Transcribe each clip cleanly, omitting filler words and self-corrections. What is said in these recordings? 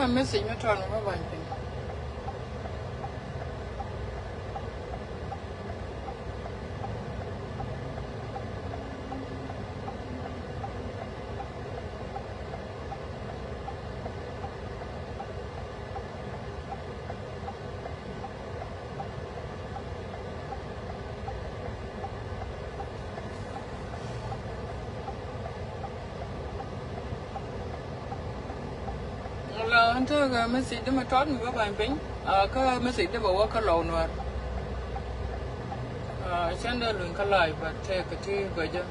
a message me turn my bank. Until the message them taught me what I'm paying. Message them work alone. Send a link alive, but take a tea, Gaja.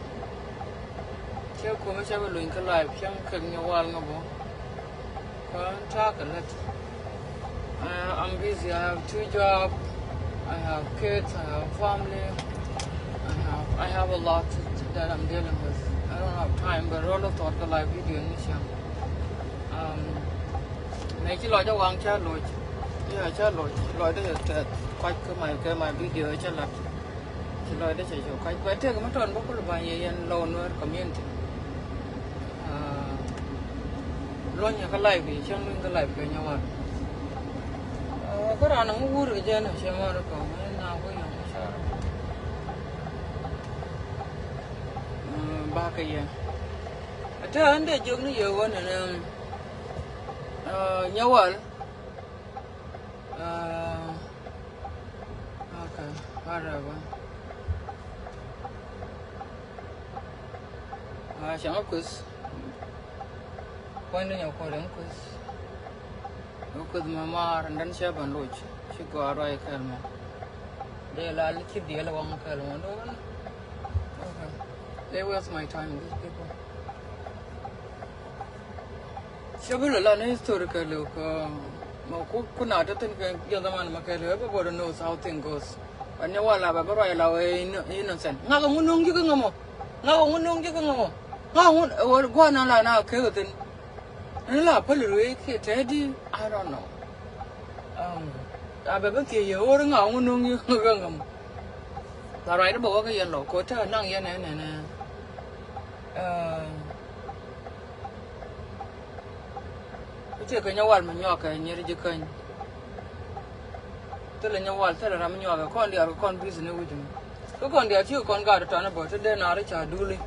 Tell commercial link alive, young can you while no more. Talk a lot. I'm busy, I have 2 jobs, I have kids, I have family, I have a lot that I'm dealing with. I don't have time, but all of thought the live video in this year. Này chỉ lo cho hoàng cha lội, giờ cha lội đó là quay cái my video cha là chỉ lo đó chạy quay quay thế cái mất tròn bốc là vài yên lâu nữa community, lo nhà cái live vì chẳng cái live cái nhau có ra nó ngu rồi chứ nó xem mà nó còn nào có dùng sao, ba cái gì, thế anh để chụp nó nhiều quá này. Nyawal. Okay, whatever. Chẳng quiz. Point in your calling quiz. You could mamar and then share and lodge. She go out right calm. They'll keep the other one calm. Okay. They waste my time, these people. Shabula la historical look. Kuna doesn't get the man Macallo. Everybody knows how things goes. And you all have a very innocent. Now, Munung you can go. Now, Munung you can go. Now, go on now, Kilton. And la Polly, Teddy, I don't know. I bet you or now, Munung you can go. The right about a yellow quarter, Nang Yan and take a wall manioca and Yerican. Tell a wall, tell a manioca, con the other con business with him. Look on the two con got a ton about it, then Richard Dooley,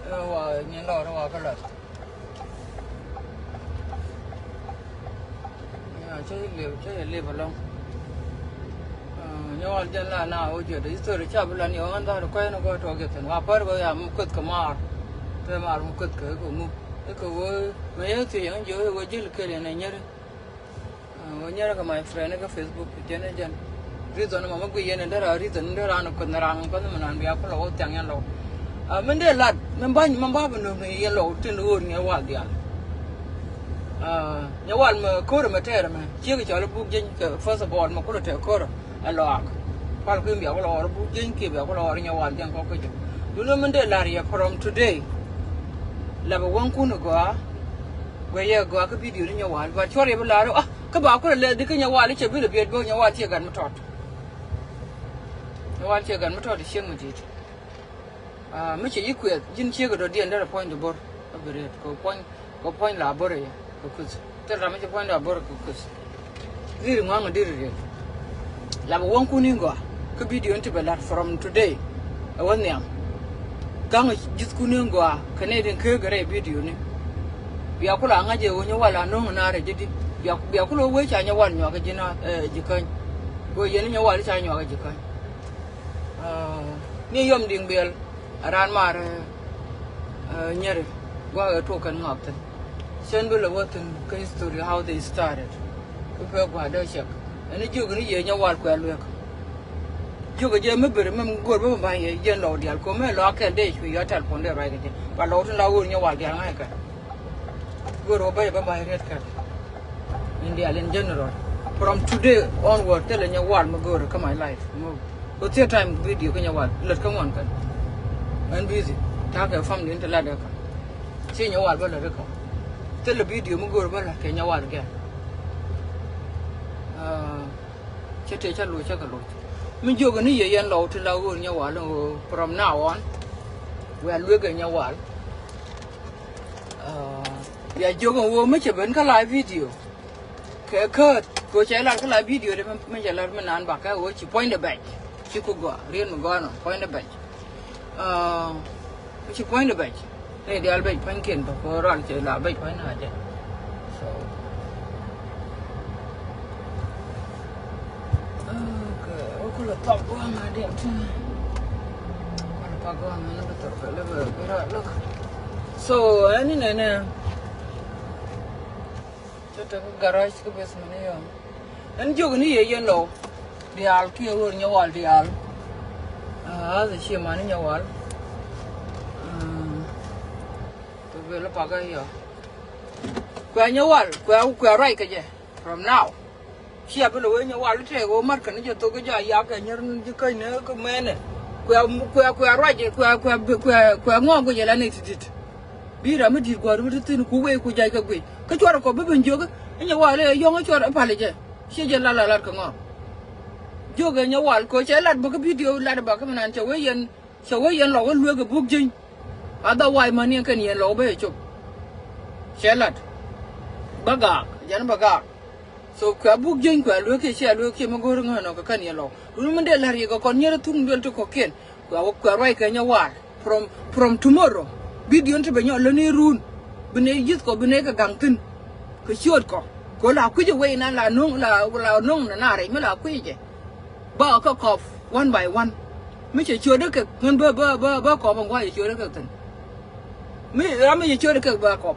in law of a lot. Yeah, live along. You all tell now, the history trouble and you under the coin of go to get and Wapper, I'm good command. The marm could go move. My young Joe was Jill Kelly and when you're my friend, a Facebook, Jen. Reason Mamma Guyan and there are reason there are no Conarang, and we are full of young yellow. When they're lad, Mamban Mambaba yellow till the wood near Waldia. You want Cora Materma, Chill book first of all, Macotta Cora, a log. Palcumbia or book Jinky or in your wild young cockage. You know, Mandela from today. Lava one kuno go where you go, I could be doing your wild, but you're able to come out, let the Kenya wild, it's a bit of beard going your wild here gun taught. The wild here gun taught is young with it. Much you quit, didn't check it or the end point the board of the go point laboratory, because tell them to point a board because reading one did it. Lava one kuningo could be doing to be from today. I want them. Gang just couldn't go Canadian Kirgare video. Biakula Angaje when you are no Nara did it. Biakula which I know one Yagajina Jikan. Go in your wallet, I know Jikan. Near Yum Ding Bill, Aranmar near Wagga token Mountain. Send Bill Wharton history how they started. Prepare Guadashak. And the Jugani in your walk well. You could remember go by a yellow deal, come a lock and dash with your telephone there, right? But out and out in your wild young anchor. Go over by red cat. India in general. From today onward, telling your wall, go to come my life. What's your time video? Can you want? Let's come on. And busy. Talk a family into ladder. See your wall, but tell the video, go over, can you want again? Chetcha Luchakalo. Mijogani yan low to low in your wall from now on. We are looking your wall. We are joking much of a live video. cái cơn cô chạy lại cái video đấy mình chạy lại mình ăn bạc cái ô chỉ point the back chỉ cô gọi riêng mà gọi nó point the back chỉ point the back này đi al back point kiện và cô rồi chạy lại back point nào chứ so okay cô là top quá mà đẹp chứ còn top quá mà nó betul phải level berat look so ini nè cho cái garage cái basement này anh chụp cái này yên lâu dial kia vừa nhau wall dial rồi xem mà nó nhau wall tôi về là bao cái gì qua nhau wall qua right cái gì from now xem bây giờ nhau wall thế có mất cái này cho tôi cái gì ya cái nhớ cái này cái men này qua right qua ngon cái gì là này thì bi ra mới đi qua mới tin cú về cú chạy cái quỷ cái chỗ đó có bên dưới cái nhau wall này yong cái chỗ đó phải là gì xem giờ là cái ngon vô cái nhau wall có chạy lật một cái video lật bảo cái mình ăn cháo yên lẩu cái lưỡi cái bút dinh otherwise mà nên cái này lẩu bây chụp chạy lật bagar so cái bút dinh cái lưỡi cái mà gọi là nó cái này lẩu rồi mình để lại cái con nhớ thùng đuôi cho có kiện cái right cái nhau wall from tomorrow video nó bây giờ lên đi run bên này giết có bên này cái găng tin cái chuột có là quý cho vậy là nung là nà đấy mới là quý chứ bao cái cọp one by one mới chỉ chưa được cái ngân bơ cọp bằng quay chưa được cái thằng mới chưa được cái bơ cọp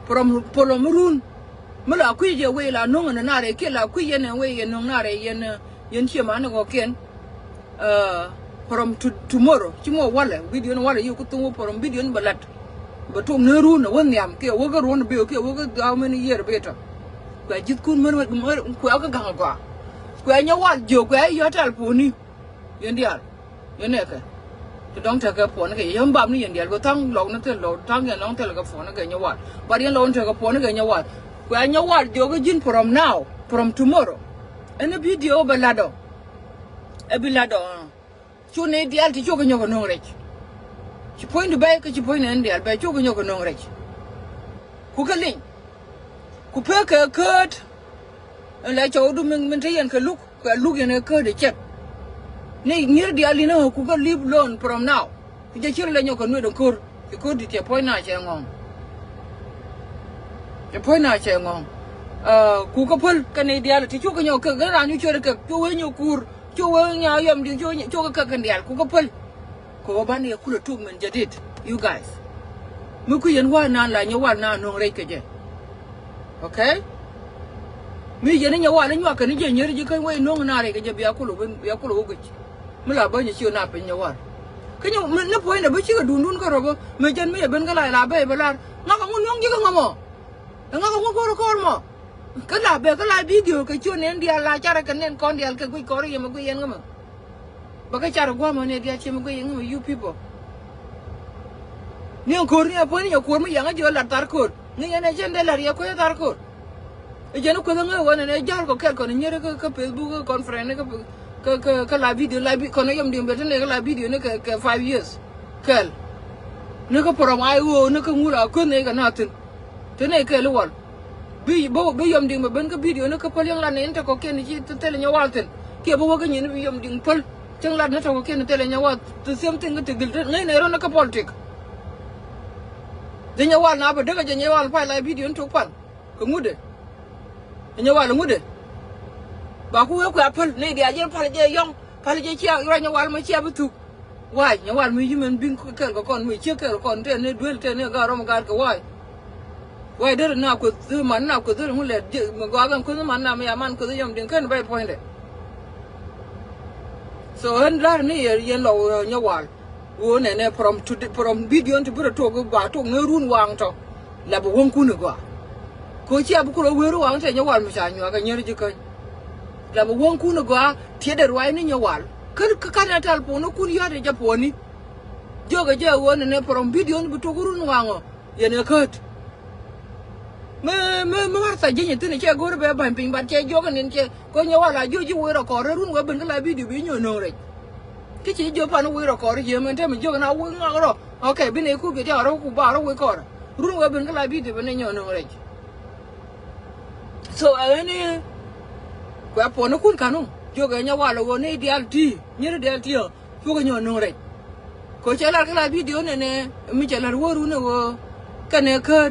from run mới là quý cho vậy là nung là nà đấy kia là quý yên vậy nung nà đấy yên chia mà nó có kiện from tomorrow chỉ mua wala video nó wala yêu cũng tung from video nó balat but tung nơ run nó vẫn nhảm kia waga run biểu kia waga how many years better cái chít kun mới quẹo cái găng quả quẹo nhau wala chiều quẹo yêu tal puni yên đi yên này cái thì đóng theo cái phone cái yếm bám này yên đi có thằng lồng nó theo lồng thằng cái nóng theo là cái phone cái nhau wala but yên lồng theo cái phone cái nhau wala quẹo nhau wala chiều cái jin from now from tomorrow and the video balado chú này đi ăn thì chú cái nhau cái nông rich chỉ point bay cái chỉ point này đi ăn bay chú cái nhau cái nông rich cú cái linh cú phê cái cớt lại cháu đu mình thấy anh cái lúc này cớt để chết này nhớ đi ăn nó cú cái live loan from now cái chỉ là nhau cái nuôi đồng cur cái cur đi theo point này chơi ngon cái point này chơi ngon cú cái phơi cái này đi ăn thì chú cái nhau cái là như chơi cái chú ấy nhau cur chú ấy nhau yếm đi chú cái đi ăn cú cái phơi có bạn này cú là thuốc mình jadi you guys mới cứ yên qua nan là nhau qua nan nông rich cái gì okay mi giờ này nhau qua này cái này nhớ đi cái quay nông na này cái gì bia cú lục cái mới là bao nhiêu chiều nạp bên nhau qua cái nhau nó point là bây giờ đun cái rồi mấy chân mấy bên cái lại là bây là nó không nông chứ không mà nó không có con mà cái là bây cái lại video cái chuyện này đi là cha cái nên con đi cái quay có gì mà quay yên mà bagai cara gua mana dia cuma gua yang you people ni angkor ni apa ni angkor mah yang aja lah tarkor ni yang aja ndak lari aku ya tarkor jangan kau dengar wana ni jar kau ker kau ni nyere ke Facebook ke conference ke live video kau ni yang dia betul ni ke live video ni ke 5 years kel ni ke peram ayu ni ke mula aku ni ke natin tu ni ke luar bi yang dia ben ke video ni ke paling lah ni ente kau ken ni tu tele nyawalten kia bawa ke ni bi yang dia pal chẳng là nó trong cái tele nhau từ xem tin cái từ ngay này nó cái politic thì nhau nào bây giờ nhau phải lại video chụp pan có ngút đấy nhau là ngút đấy bà cô cái apple này đi aja phải chơi chia ra nhau mà chia bự thục why nhau mới mình bin cái con mới chia cái con thế này đuôi thế này gà rong gà cái why đó nào có thứ mắn nào có thứ không lẽ mà gà cái có thứ mắn nào mà man có thứ yam đừng cái bay point đấy so hen la ni yen lo nyawal wo ne from video to bura to go ba to ngerun wang to la bo won ku ne go ko chi abu ko weru wang te nyawal mi sa nyu ga nyer ji ko la bo won ku ne go tie de rwai ni nyawal ka na tal po no kun yo de japoni joga je wo ne from video ni to gurun wango yen ka me marta je ni tene che go be ban pin ba che joga nin che ko nyawal la jo ji wo ro ko run go ben la video bi nyo no re cái chỉ cho bạn nuôi rồi có gì mà thế mình cho nó uống ngon rồi ok bên này cũng cái cho nó cũng bảo nó uống có rồi rồi bên cái lại biết thì bên này nhỏ nữa rồi So any kwa pono kun kanu joga nya wala go ne DLT nyere DLT yo fugo nyo no re ko chala kala video ne mi chala woru ne wo kane ka